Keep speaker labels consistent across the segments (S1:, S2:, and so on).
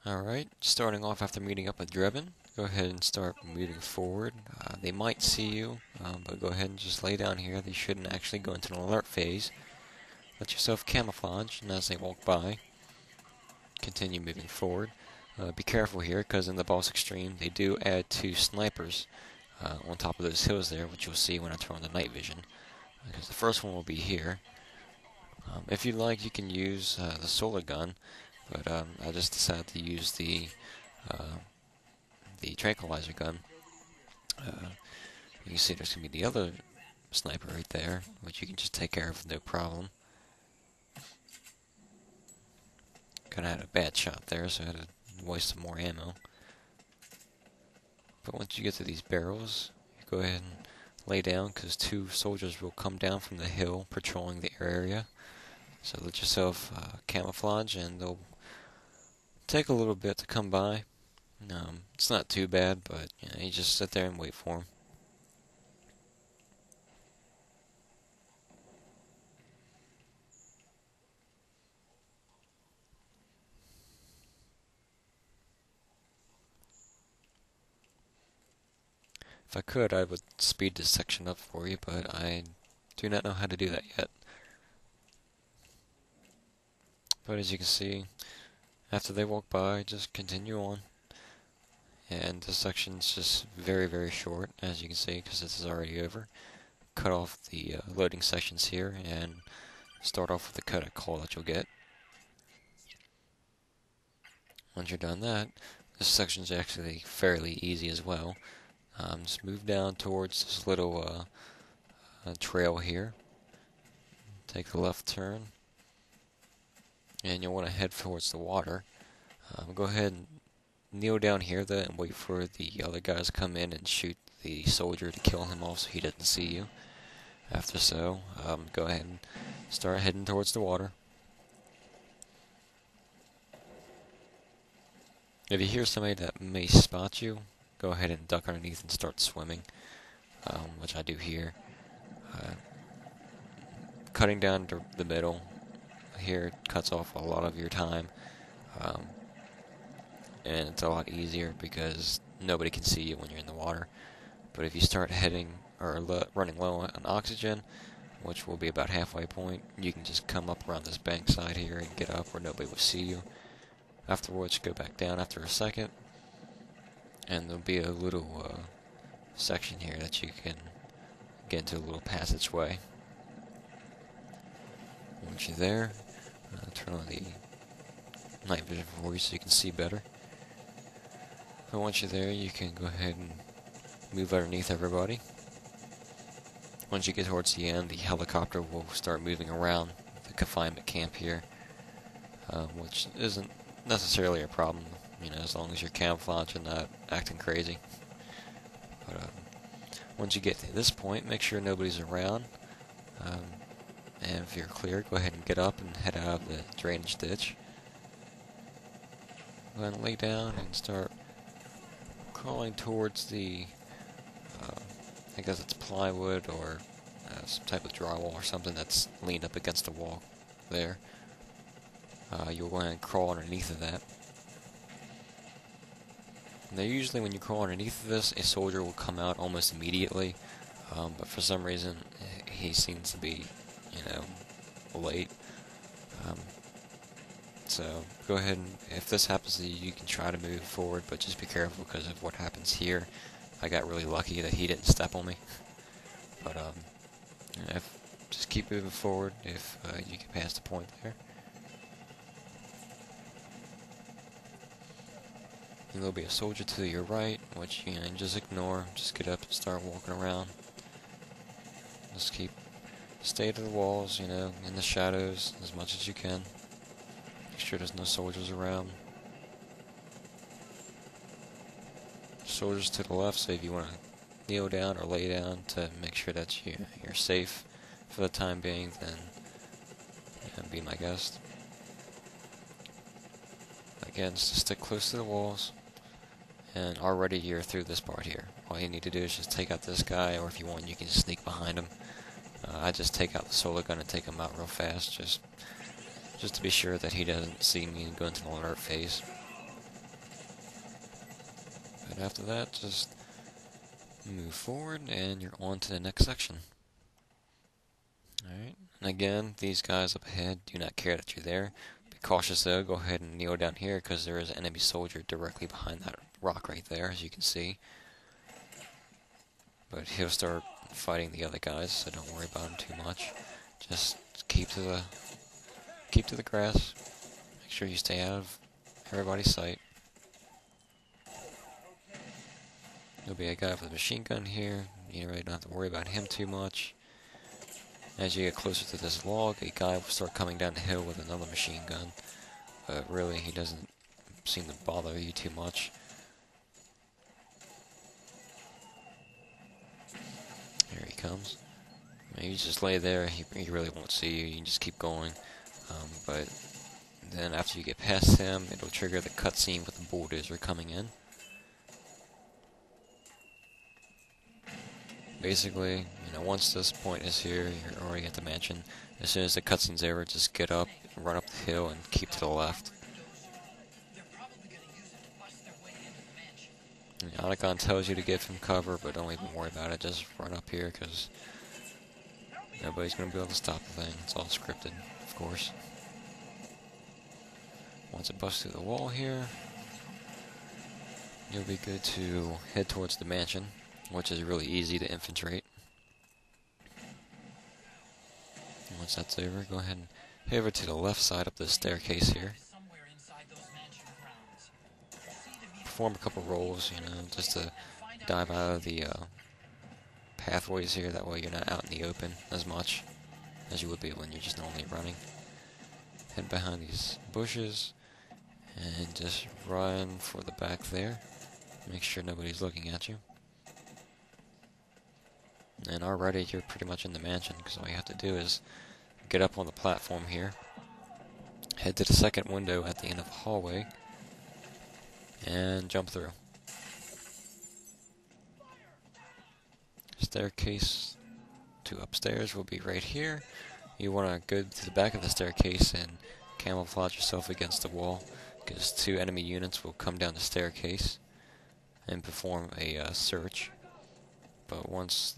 S1: Alright, starting off after meeting up with Drebin, go ahead and start moving forward. They might see you, but go ahead and just lay down here. They shouldn't actually go into an alert phase. Let yourself camouflage, and as they walk by, continue moving forward. Be careful here, because in the boss extreme, they do add 2 snipers on top of those hills there, which you'll see when I turn on the night vision. Because the first one will be here. If you like, you can use the solar gun, but I just decided to use the tranquilizer gun. You can see there's going to be the other sniper right there, which you can just take care of no problem. Kinda had a bad shot there, so I had to waste some more ammo. But once you get to these barrels, you go ahead and lay down, because 2 soldiers will come down from the hill patrolling the area. So let yourself camouflage, and they'll take a little bit to come by. It's not too bad, but you just sit there and wait for them. If I could, I would speed this section up for you, but I do not know how to do that yet. But as you can see, after they walk by, just continue on. And this section's just very, very short, as you can see, because this is already over. Cut off the loading sections here, and start off with the codec call that you'll get. Once you're done that, this section's actually fairly easy as well. Just move down towards this little trail here. Take the left turn, and you'll want to head towards the water. Go ahead and kneel down here though, and wait for the other guys to come in and shoot the soldier to kill him off so he doesn't see you. After so, go ahead and start heading towards the water. If you hear somebody that may spot you, go ahead and duck underneath and start swimming, which I do here. Cutting down the middle here cuts off a lot of your time, and it's a lot easier because nobody can see you when you're in the water. But if you start heading or running low on oxygen, which will be about halfway point, you can just come up around this bank side here and get up where nobody will see you. Afterwards, go back down after a second, and there'll be a little section here that you can get into a little passageway. Once you're there, turn on the night vision for you so you can see better. And once you're there, you can go ahead and move underneath everybody. Once you get towards the end, the helicopter will start moving around the confinement camp here, which isn't necessarily a problem, as long as you're camouflaged and not acting crazy. But once you get to this point, make sure nobody's around. And if you're clear, go ahead and get up and head out of the drainage ditch. Go ahead and lay down and start crawling towards the, I guess it's plywood or some type of drywall or something that's leaned up against the wall there. You'll go ahead and crawl underneath of that. Now usually when you crawl underneath of this, a soldier will come out almost immediately, but for some reason he seems to be, late. So go ahead and, if this happens to you, you can try to move forward, but just be careful because of what happens here. I got really lucky that he didn't step on me. But just keep moving forward if you get past the point there. And there'll be a soldier to your right, which you just ignore. Just get up and start walking around. Just stay to the walls, in the shadows as much as you can. Make sure there's no soldiers around. Soldiers to the left, so if you want to kneel down or lay down to make sure that you're safe for the time being, then be my guest. Again, just stick close to the walls. And already you're through this part here. All you need to do is just take out this guy, or if you want, you can just sneak behind him. I just take out the solar gun and take him out real fast, just to be sure that he doesn't see me and go into an alert phase. But after that, just move forward and you're on to the next section. Alright, and again, these guys up ahead do not care that you're there. Be cautious though, go ahead and kneel down here because there is an enemy soldier directly behind that rock right there, as you can see. But he'll start fighting the other guys, so don't worry about him too much. Just keep to the grass. Make sure you stay out of everybody's sight. There'll be a guy with a machine gun here. You really don't have to worry about him too much. As you get closer to this log, a guy will start coming down the hill with another machine gun. But really, he doesn't seem to bother you too much. Here he comes. You just lay there, he really won't see you, you can just keep going. But then after you get past him, it'll trigger the cutscene with the bulldozer coming in. Basically, once this point is here, you're already at the mansion. As soon as the cutscene's over, just get up, run up the hill, and keep to the left. The icon tells you to give him cover, but don't even worry about it. Just run up here, because nobody's going to be able to stop the thing. It's all scripted, of course. Once it busts through the wall here, you'll be good to head towards the mansion, which is really easy to infiltrate. And once that's over, go ahead and head over to the left side up the staircase here. Perform a couple rolls, just to dive out of the pathways here. That way you're not out in the open as much as you would be when you're just normally running. Head behind these bushes and just run for the back there. Make sure nobody's looking at you. And already you're pretty much in the mansion, because all you have to do is get up on the platform here, head to the second window at the end of the hallway, and jump through. Staircase to upstairs will be right here. You want to go to the back of the staircase and camouflage yourself against the wall, because 2 enemy units will come down the staircase and perform a search. But once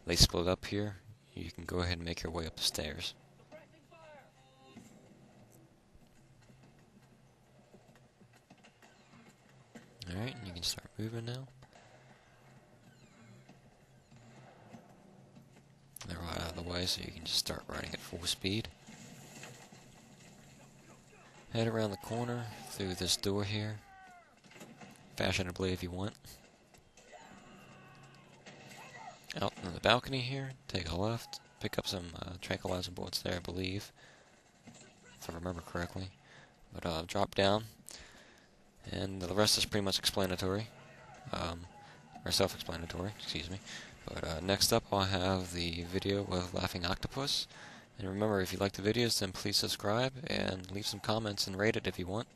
S1: they split up here, you can go ahead and make your way up the stairs. Alright, you can start moving now. They're right out of the way, so you can just start riding at full speed. Head around the corner through this door here, fashionably if you want. Out on the balcony here, take a left, pick up some tranquilizer bullets there, I believe, if I remember correctly. But drop down, and the rest is pretty much explanatory, or self-explanatory, excuse me. But next up I'll have the video with Laughing Octopus. And remember, if you like the videos, then please subscribe and leave some comments and rate it if you want.